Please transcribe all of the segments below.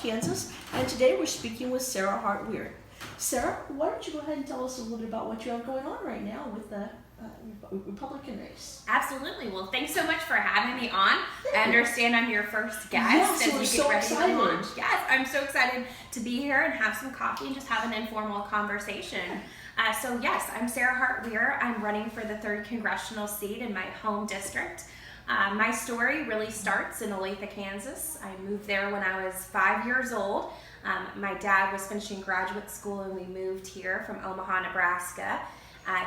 Kansas, and today we're speaking with Sara Hart Weir. Sara, why don't you go ahead and tell us a little bit about what you have going on right now with the Republican race? Absolutely. Well, thanks so much for having me on. I understand I'm your first guest Yes, as we're we so get ready excited. to launch. Yes, I'm so excited to be here and have some coffee and just have an informal conversation. So yes, I'm Sara Hart Weir. I'm running for the 3rd congressional seat in my home district. My story really starts in Olathe, Kansas. I moved there when I was 5 years old. My dad was finishing graduate school and we moved here from Omaha, Nebraska.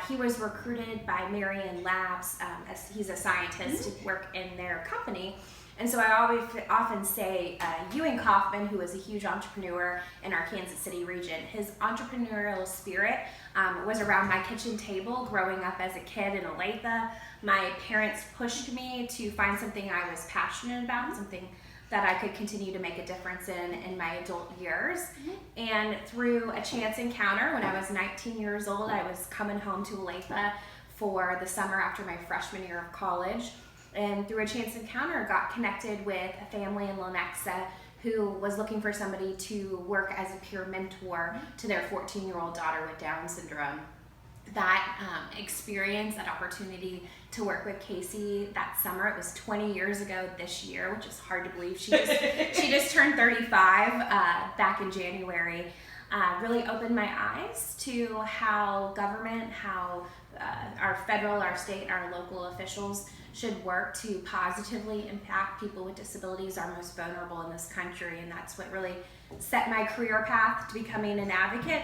He was recruited by Marion Labs, as he's a scientist to work in their company. And so I often say Ewing Kauffman, who was a huge entrepreneur in our Kansas City region, his entrepreneurial spirit was around my kitchen table growing up as a kid in Olathe. My parents pushed me to find something I was passionate about, something that I could continue to make a difference in my adult years. And through a chance encounter, when I was 19 years old, I was coming home to Olathe for the summer after my freshman year of college. And through a chance encounter, got connected with a family in Lenexa who was looking for somebody to work as a peer mentor to their 14-year-old daughter with Down syndrome. That experience, that opportunity to work with Casey that summer, it was 20 years ago this year, which is hard to believe. She just turned 35 back in January. Really opened my eyes to how government, how our federal, our state, our local officials should work to positively impact people with disabilities, our most vulnerable in this country. And that's what really set my career path to becoming an advocate.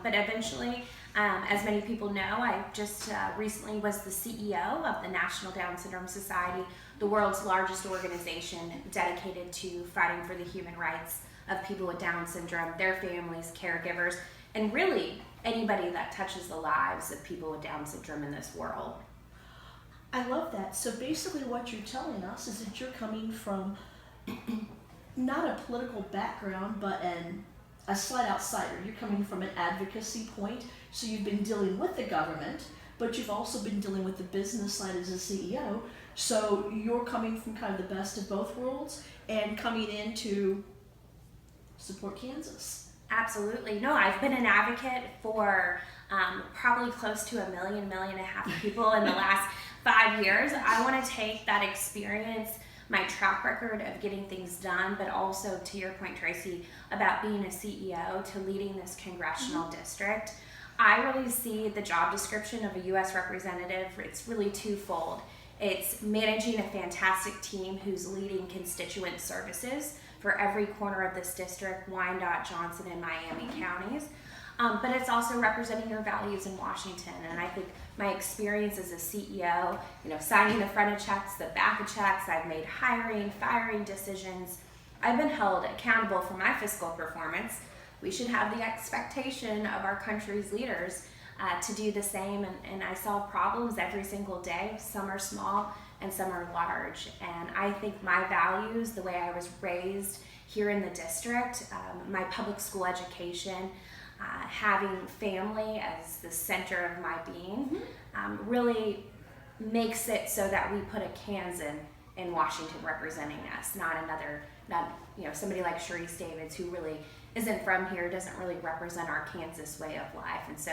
But eventually, as many people know, I just recently was the CEO of the National Down Syndrome Society, the world's largest organization dedicated to fighting for the human rights of people with Down syndrome, their families, caregivers, and really anybody that touches the lives of people with Down syndrome in this world. I love that. So basically what you're telling us is that you're coming from not a political background, but a slight outsider. You're coming from an advocacy point, so you've been dealing with the government, but you've also been dealing with the business side as a CEO. So you're coming from kind of the best of both worlds and coming in to support Kansas. Absolutely. No, I've been an advocate for probably close to 1.5 million people in the last 5 years. I want to take that experience, my track record of getting things done, but also to your point, Tracy, about being a CEO to leading this congressional district. I really see the job description of a U.S. representative, it's really twofold. It's managing a fantastic team who's leading constituent services for every corner of this district, Wyandotte, Johnson, and Miami counties. But it's also representing your values in Washington. And I think my experience as a CEO, signing the front of checks, the back of checks, I've made hiring, firing decisions. I've been held accountable for my fiscal performance. We should have the expectation of our country's leaders to do the same. And I solve problems every single day. Some are small and some are large. And I think my values, the way I was raised here in the district, my public school education, having family as the center of my being, really makes it so that we put a Kansan in Washington representing us, not somebody like Sharice Davids, who really isn't from here, doesn't really represent our Kansas way of life. And so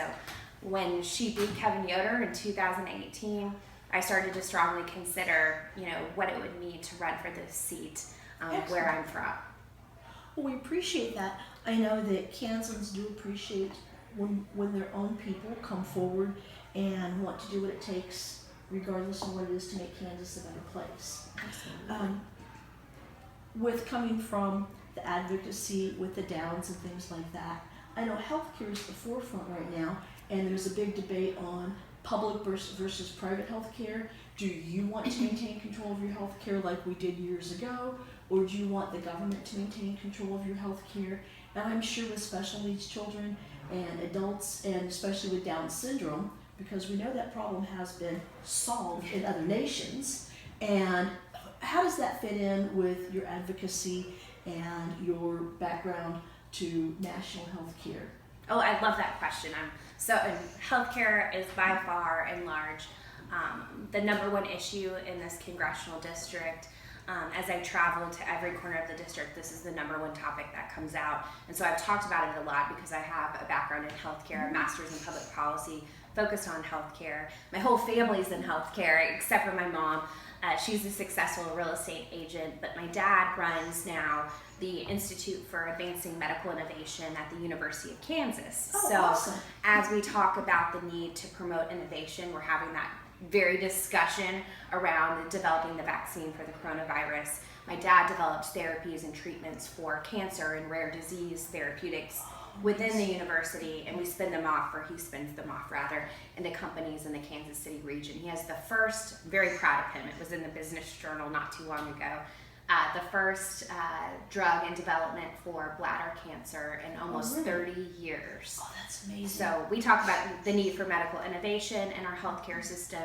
when she beat Kevin Yoder in 2018, I started to strongly consider, what it would need to run for this seat where I'm from. Well, we appreciate that. I know that Kansans do appreciate when their own people come forward and want to do what it takes, regardless of what it is, to make Kansas a better place. Absolutely. With coming from the advocacy with the Downs and things like that, I know healthcare is the forefront right now, and there's a big debate on public versus private healthcare. Do you want to maintain control of your healthcare like we did years ago, or do you want the government to maintain control of your healthcare? And I'm sure with special needs children and adults, and especially with Down syndrome, because we know that problem has been solved in other nations. And how does that fit in with your advocacy and your background to national health care? Oh, I love that question. Healthcare is by far and large the number one issue in this congressional district. As I travel to every corner of the district, this is the number one topic that comes out. And so I've talked about it a lot because I have a background in healthcare, a master's in public policy, focused on healthcare. My whole family's in healthcare, except for my mom. She's a successful real estate agent, but my dad runs now the Institute for Advancing Medical Innovation at the University of Kansas. Oh, so awesome. as we talk about the need to promote innovation, we're having that very discussion around developing the vaccine for the coronavirus. My dad develops therapies and treatments for cancer and rare disease therapeutics within the university, and we spin them off, or he spins them off rather, into companies in the Kansas City region. He has the first, very proud of him, it was in the Business Journal not too long ago, the first drug in development for bladder cancer in almost 30 years. Oh, that's amazing. So we talk about the need for medical innovation in our healthcare system.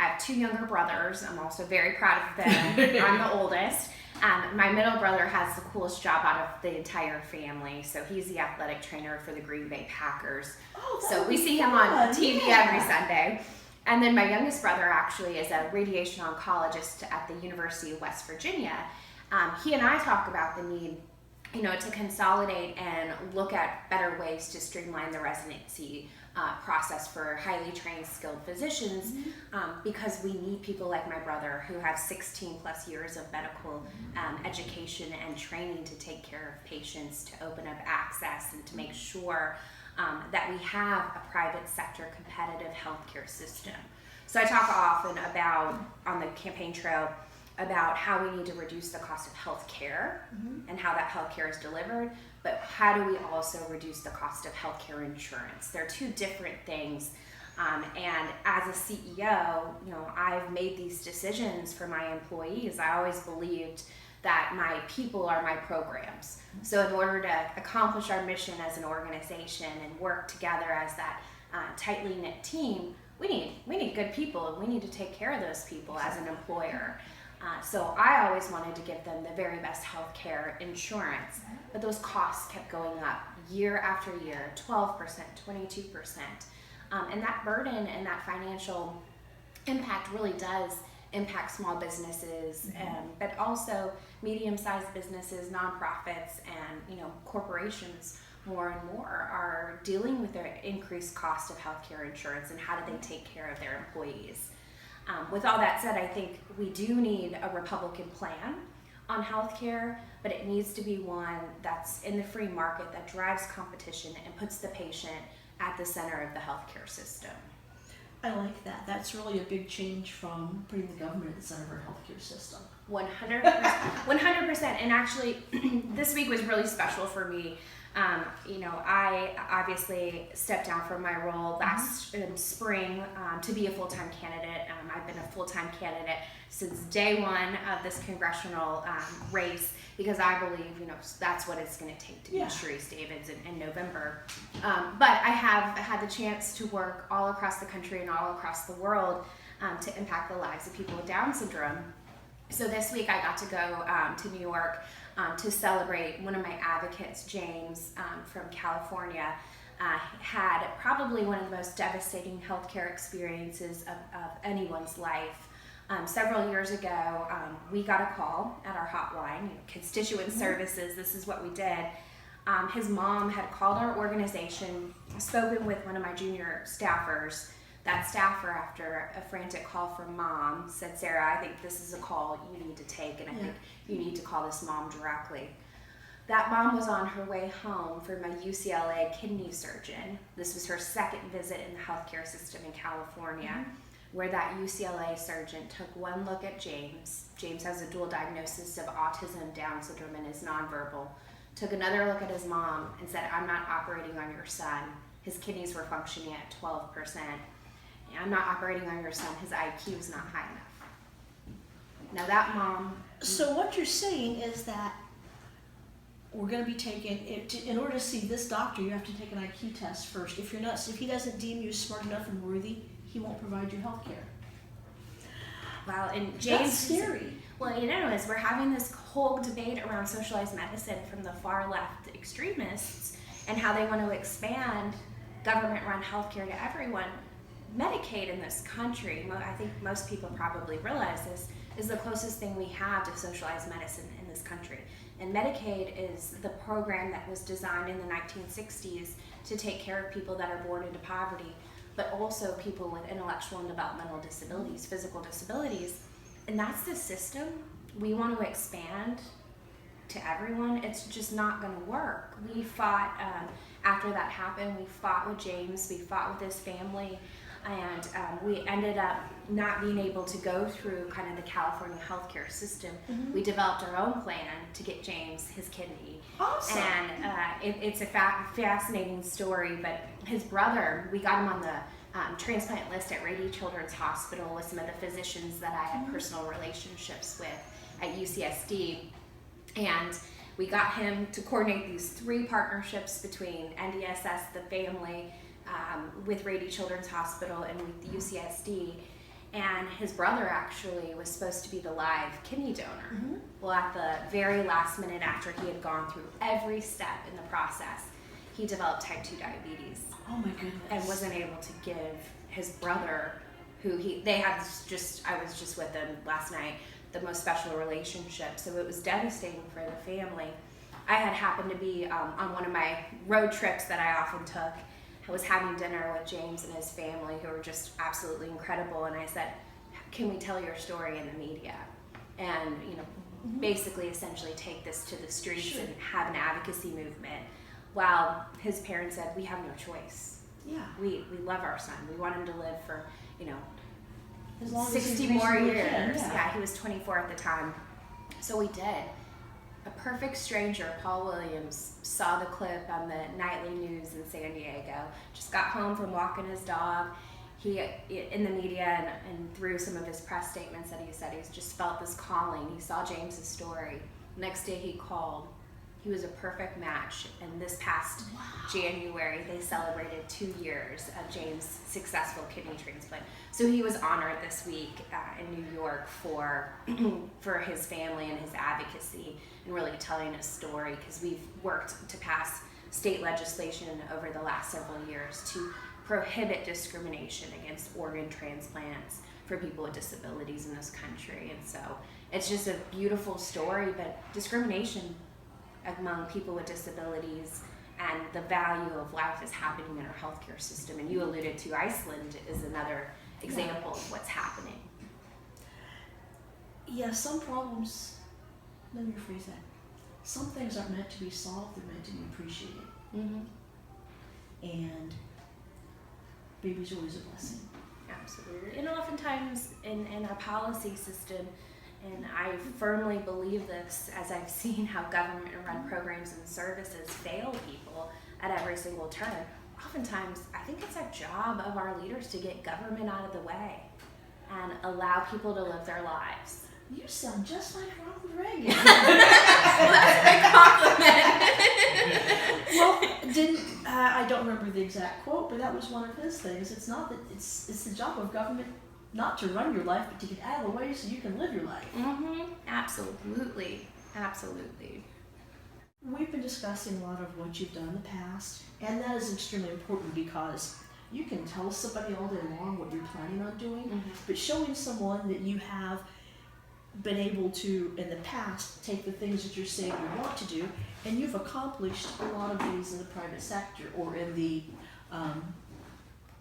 I have 2 younger brothers. I'm also very proud of them. I'm the oldest. My middle brother has the coolest job out of the entire family. So he's the athletic trainer for the Green Bay Packers. Oh, So we see him on TV every Sunday. And then my youngest brother actually is a radiation oncologist at the University of West Virginia. He and I talk about the need, to consolidate and look at better ways to streamline the residency process for highly trained, skilled physicians, because we need people like my brother who have 16 plus years of medical education and training to take care of patients, to open up access, and to make sure that we have a private sector competitive healthcare system. So I talk often about, on the campaign trail, about how we need to reduce the cost of health care and how that health care is delivered, but how do we also reduce the cost of healthcare insurance? They're 2 different things. And as a CEO, I've made these decisions for my employees. I always believed that my people are my programs. So in order to accomplish our mission as an organization and work together as that tightly knit team, we need good people, and we need to take care of those people as an employer. So I always wanted to give them the very best health care insurance, but those costs kept going up year after year, 12%, 22%. And that burden and that financial impact really does impact small businesses, but also medium-sized businesses, nonprofits, and corporations more and more are dealing with their increased cost of healthcare insurance and how do they take care of their employees. With all that said, I think we do need a Republican plan on healthcare, but it needs to be one that's in the free market, that drives competition and puts the patient at the center of the healthcare system. I like that. That's really a big change from putting the government at the center of our healthcare system. 100%. 100%. And actually, this week was really special for me. I obviously stepped down from my role last spring to be a full-time candidate. I've been a full-time candidate since day one of this congressional race, because I believe, that's what it's going to take to be Sharice Davids in November. But I have had the chance to work all across the country and all across the world to impact the lives of people with Down syndrome. So this week I got to go to New York to celebrate one of my advocates, James, from California. Had probably one of the most devastating healthcare experiences of anyone's life. Several years ago, we got a call at our hotline, constituent services, this is what we did. His mom had called our organization, spoken with one of my junior staffers. That staffer, after a frantic call from mom, said, "Sarah, I think this is a call you need to take, and I think you need to call this mom directly." That mom was on her way home from a UCLA kidney surgeon. This was her second visit in the healthcare system in California, where that UCLA surgeon took one look at James. James has a dual diagnosis of autism, Down syndrome, and is nonverbal. Took another look at his mom and said, "I'm not operating on your son. His kidneys were functioning at 12%. I'm not operating on your son. His IQ is not high enough." Now that mom... So what you're saying is that we're going to be taking, in order to see this doctor, you have to take an IQ test first. If he doesn't deem you smart enough and worthy, he won't provide you health care. Well, and James... That's scary. Well, as we're having this whole debate around socialized medicine from the far left extremists and how they want to expand government-run healthcare to everyone, Medicaid in this country, I think most people probably realize this, is the closest thing we have to socialized medicine in this country. And Medicaid is the program that was designed in the 1960s to take care of people that are born into poverty, but also people with intellectual and developmental disabilities, physical disabilities. And that's the system we want to expand to everyone. It's just not going to work. We fought, after that happened, we fought with James, we fought with his family, and we ended up not being able to go through kind of the California healthcare system. We developed our own plan to get James his kidney. Awesome. And it's a fascinating story, but his brother, we got him on the transplant list at Rady Children's Hospital with some of the physicians that I had personal relationships with at UCSD. And we got him to coordinate these 3 partnerships between NDSS, the family, with Rady Children's Hospital, and with the UCSD. And his brother actually was supposed to be the live kidney donor. Well, at the very last minute, after he had gone through every step in the process, he developed type 2 diabetes. Oh my goodness. And wasn't able to give his brother, who they had I was just with them last night, the most special relationship. So it was devastating for the family. I had happened to be on one of my road trips that I often took. I was having dinner with James and his family, who were just absolutely incredible. And I said, can we tell your story in the media? And, basically essentially take this to the streets and have an advocacy movement. While his parents said, we have no choice. Yeah. We love our son. We want him to live for, As long as 60 he more reasonably years. can, Yeah, he was 24 at the time. So we did. A perfect stranger, Paul Williams, saw the clip on the nightly news in San Diego. Just got home from walking his dog. He, in the media and through some of his press statements that he said, he's just felt this calling. He saw James's story. Next day he called. He was a perfect match. And this past January, they celebrated 2 years of James' successful kidney transplant. So he was honored this week in New York for his family and his advocacy and really telling his story, because we've worked to pass state legislation over the last several years to prohibit discrimination against organ transplants for people with disabilities in this country. And so it's just a beautiful story, but discrimination among people with disabilities and the value of life is happening in our healthcare system. And you alluded to Iceland is another example of what's happening. Yeah, some problems, let me rephrase that. Some things aren't meant to be solved, they're meant to be appreciated. And baby's always a blessing. Absolutely. And oftentimes in our policy system, and I firmly believe this as I've seen how government-run programs and services fail people at every single turn, oftentimes I think it's a job of our leaders to get government out of the way and allow people to live their lives. You sound just like Ronald Reagan. Well, that's a compliment. Well, I don't remember the exact quote, but that was one of his things. It's not that it's the job of government not to run your life, but to get out of the way so you can live your life. Absolutely. Absolutely. We've been discussing a lot of what you've done in the past, and that is extremely important because you can tell somebody all day long what you're planning on doing, but showing someone that you have been able to, in the past, take the things that you're saying you want to do, and you've accomplished a lot of these in the private sector or in the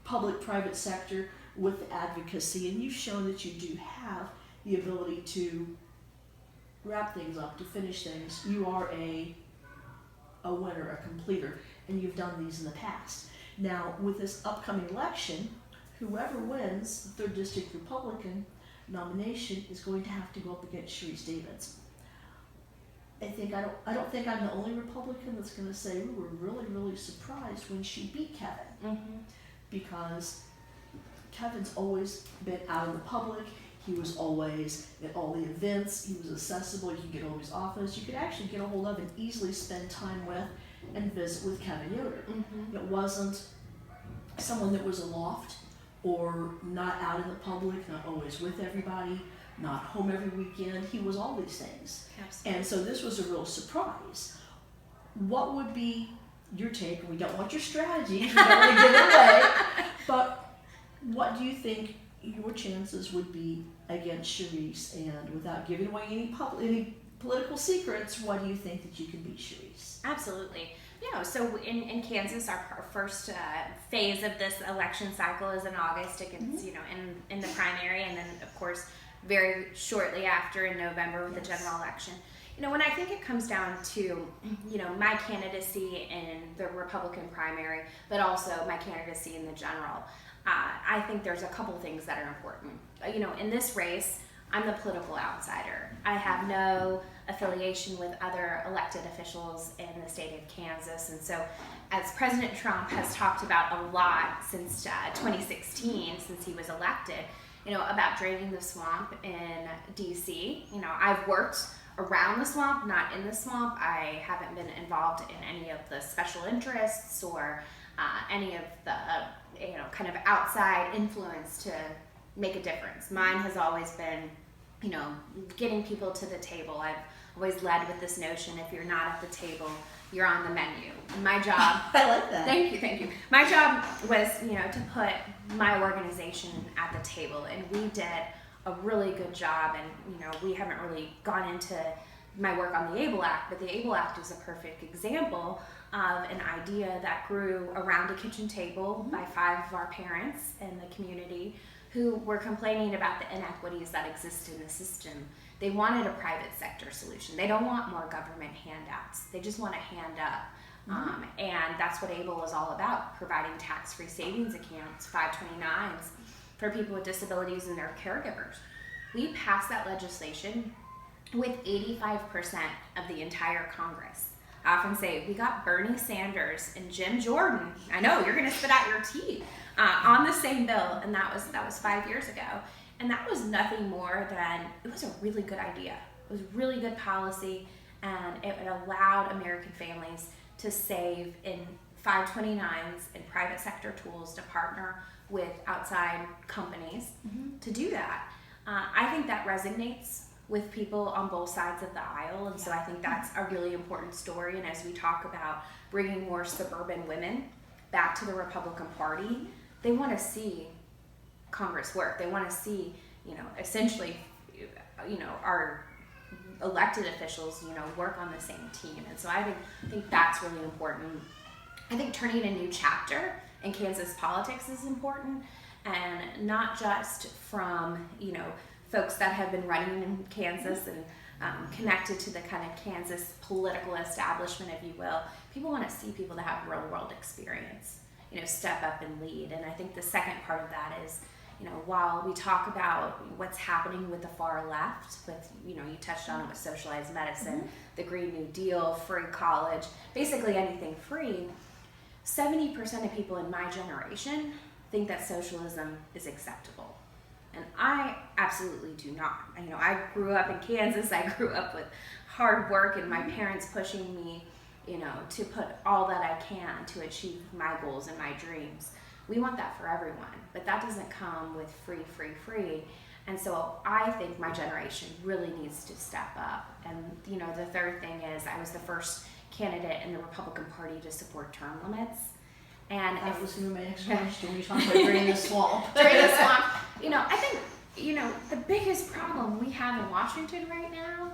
public-private sector with advocacy, and you've shown that you do have the ability to wrap things up, to finish things. You are a winner, a completer, and you've done these in the past. Now, with this upcoming election, whoever wins the 3rd District Republican nomination is going to have to go up against Sharice Davids. I don't think I'm the only Republican that's going to say we were really, really surprised when she beat Kevin, because Kevin's always been out in the public. He was always at all the events. He was accessible. You could get hold of his office. You could actually get a hold of and easily spend time with and visit with Kevin Yoder. It wasn't someone that was aloft or not out in the public, not always with everybody, not home every weekend. He was all these things. Absolutely. And so this was a real surprise. What would be your take? We don't want your strategy. We don't want to give it away. But what do you think your chances would be against Sharice, and without giving away any political secrets, why do you think that you can beat Sharice? Absolutely. So in Kansas, our first phase of this election cycle is in August against, in the primary, and then of course very shortly after in November with the general election. When I think it comes down to, my candidacy in the Republican primary, but also my candidacy in the general, I think there's a couple things that are important. In this race, I'm the political outsider. I have no affiliation with other elected officials in the state of Kansas. And so as President Trump has talked about a lot since 2016, since he was elected, about draining the swamp in DC. I've worked around the swamp, not in the swamp. I haven't been involved in any of the special interests or any of the, kind of outside influence to make a difference. Mine has always been, getting people to the table. I've always led with this notion, if you're not at the table, you're on the menu. And my job, I like that. Thank you. My job was, to put my organization at the table, and we did a really good job. And, we haven't really gone into my work on the ABLE Act, but the ABLE Act is a perfect example of an idea that grew around a kitchen table by 5 of our parents in the community who were complaining about the inequities that exist in the system. They wanted a private sector solution. They don't want more government handouts. They just want a hand up. And that's what ABLE is all about, providing tax-free savings accounts, 529s, for people with disabilities and their caregivers. We passed that legislation with 85% of the entire Congress. I often say we got Bernie Sanders and Jim Jordan. I know you're going to spit out your teeth on the same bill, and that was 5 years ago. And that was nothing more than, it was a really good idea. It was really good policy, and it allowed American families to save in 529s and private sector tools to partner with outside companies to do that. I think that resonates with people on both sides of the aisle, and so I think that's a really important story. And as we talk about bringing more suburban women back to the Republican Party, they want to see Congress work. They want to see, essentially, our elected officials, work on the same team. And so I think that's really important. I think turning a new chapter in Kansas politics is important, and not just from, folks that have been running in Kansas and connected to the kind of Kansas political establishment, if you will. People want to see people that have real world experience, step up and lead. And I think the second part of that is, while we talk about what's happening with the far left, with, you touched on it with socialized medicine, the Green New Deal, free college, basically anything free, 70% of people in my generation think that socialism is acceptable. And I absolutely do not. I grew up in Kansas. I grew up with hard work and my parents pushing me, to put all that I can to achieve my goals and my dreams. We want that for everyone, but that doesn't come with free. And so I think my generation really needs to step up. And, the third thing is I was the first candidate in the Republican Party to support term limits. And that was my next question when you talk about draining the swamp. Draining the swamp. I think, the biggest problem we have in Washington right now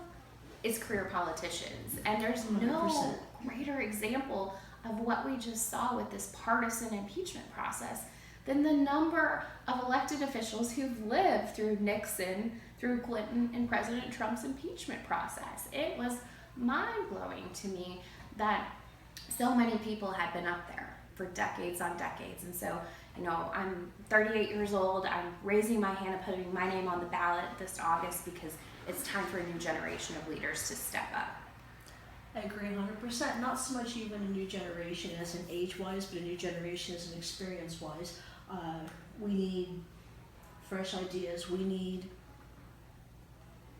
is career politicians. And there's 100%. No greater example of what we just saw with this partisan impeachment process than the number of elected officials who've lived through Nixon, through Clinton, and President Trump's impeachment process. It was mind-blowing to me that so many people had been up there for decades on decades. And so, I'm 38 years old. I'm raising my hand and putting my name on the ballot this August because it's time for a new generation of leaders to step up. I agree 100%. Not so much even a new generation as in age-wise, but a new generation as in experience-wise. We need fresh ideas. We need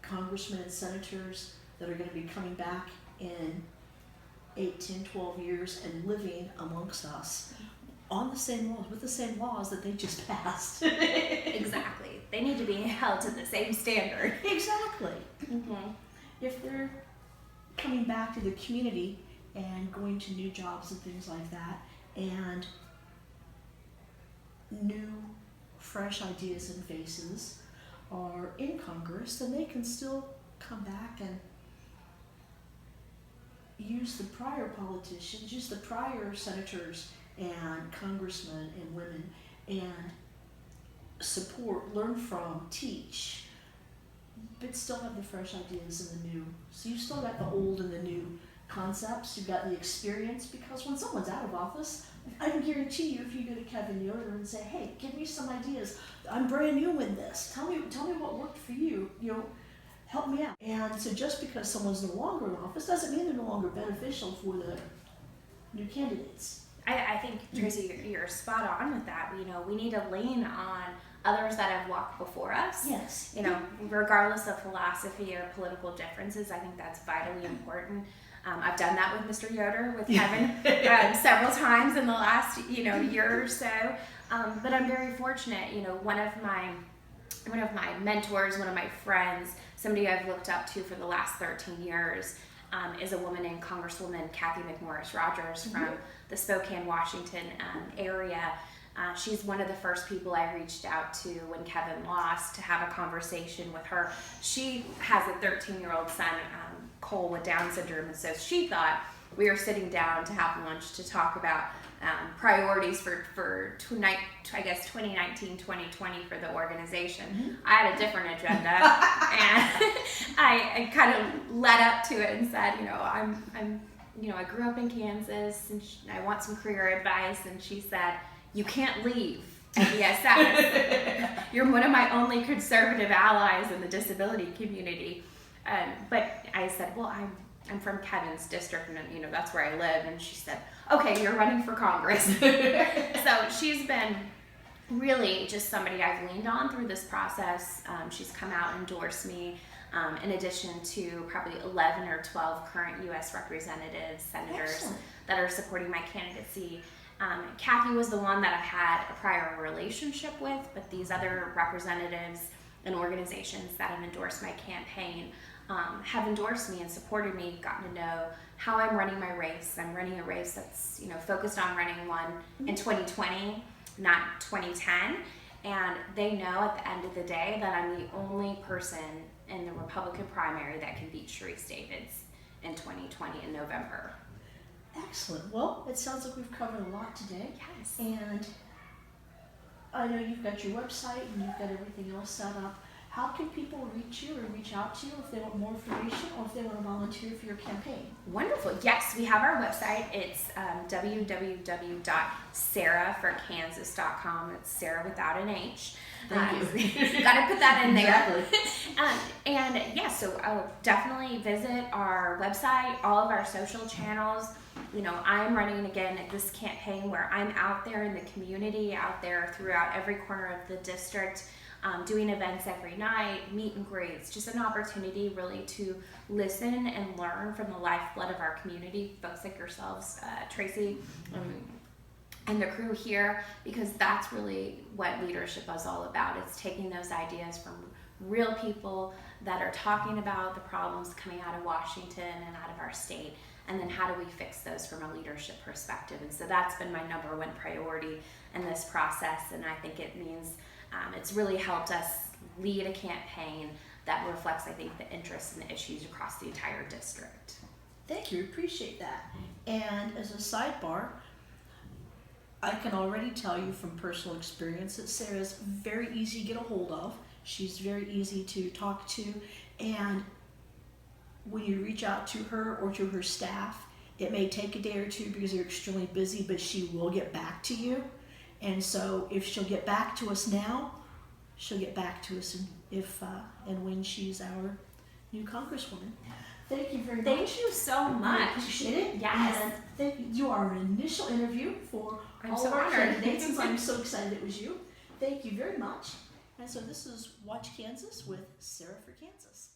congressmen and senators that are going to be coming back in 8, 10, 12 years and living amongst us on the same laws, with the same laws that they just passed. Exactly. They need to be held to the same standard. Exactly. If they're coming back to the community and going to new jobs and things like that, and new fresh ideas and faces are in Congress, then they can still come back and use the prior politicians, use the prior senators and congressmen and women, and support, learn from, teach, but still have the fresh ideas and the new. So you've still got the old and the new concepts, you've got the experience, because when someone's out of office, I can guarantee you if you go to Kevin Yoder and say, hey, give me some ideas, I'm brand new in this, tell me what worked for you, help me out. And so just because someone's no longer in office doesn't mean they're no longer beneficial for the new candidates. I think, Tracy, you're spot on with that. We need to lean on others that have walked before us. Yes. Regardless of philosophy or political differences, I think that's vitally important. I've done that with Mr. Yoder, with Kevin, several times in the last, year or so. But I'm very fortunate. One of my mentors, one of my friends, somebody I've looked up to for the last 13 years, is a woman named Congresswoman Kathy McMorris Rogers from the Spokane, Washington area. She's one of the first people I reached out to when Kevin lost to have a conversation with her. She has a 13-year-old son, Cole, with Down syndrome, and so she thought we were sitting down to have lunch to talk about priorities for 2019, 2020 for the organization. I had a different agenda, and I kind of led up to it and said, I grew up in Kansas, and I want some career advice. And she said, you can't leave TDSS. You're one of my only conservative allies in the disability community. But I said, well, I'm from Kevin's district, and that's where I live. And she said, okay, you're running for Congress. So she's been really just somebody I've leaned on through this process. She's come out and endorsed me, in addition to probably 11 or 12 current U.S. representatives, senators Excellent. that are supporting my candidacy. Kathy was the one that I had a prior relationship with, but these other representatives and organizations that have endorsed my campaign have endorsed me and supported me, gotten to know how I'm running my race. I'm running a race that's focused on running one in 2020, not 2010. And they know at the end of the day that I'm the only person in the Republican primary that can beat Sharice Davids in 2020 in November. Excellent. Well, it sounds like we've covered a lot today. Yes. And I know you've got your website and you've got everything else set up. How can people reach you or reach out to you if they want more information or if they want to volunteer for your campaign? Wonderful. Yes, we have our website. It's www.saraforkansas.com. It's Sara without an H. Thank you. You got to put that in there. Exactly. So definitely visit our website, all of our social channels. I'm running again this campaign where I'm out there in the community, out there throughout every corner of the district, doing events every night, meet and greets, just an opportunity really to listen and learn from the lifeblood of our community, folks like yourselves, Tracy, and the crew here, because that's really what leadership is all about. It's taking those ideas from real people that are talking about the problems coming out of Washington and out of our state, and then how do we fix those from a leadership perspective. And so that's been my number one priority in this process, and I think it means it's really helped us lead a campaign that reflects, I think, the interests and the issues across the entire district. Thank you. Appreciate that. And as a sidebar, I can already tell you from personal experience that Sara's very easy to get a hold of. She's very easy to talk to, and when you reach out to her or to her staff, it may take a day or two because they're extremely busy, but she will get back to you. And so if she'll get back to us now, she'll get back to us and when she's our new Congresswoman. Thank you very much. Thank you so much. I appreciate it. Yes. And thank you. You are an initial interview for I'm all so of our honored. candidates, and I'm so excited it was you. Thank you very much. And so this is Watch Kansas with Sara for Kansas.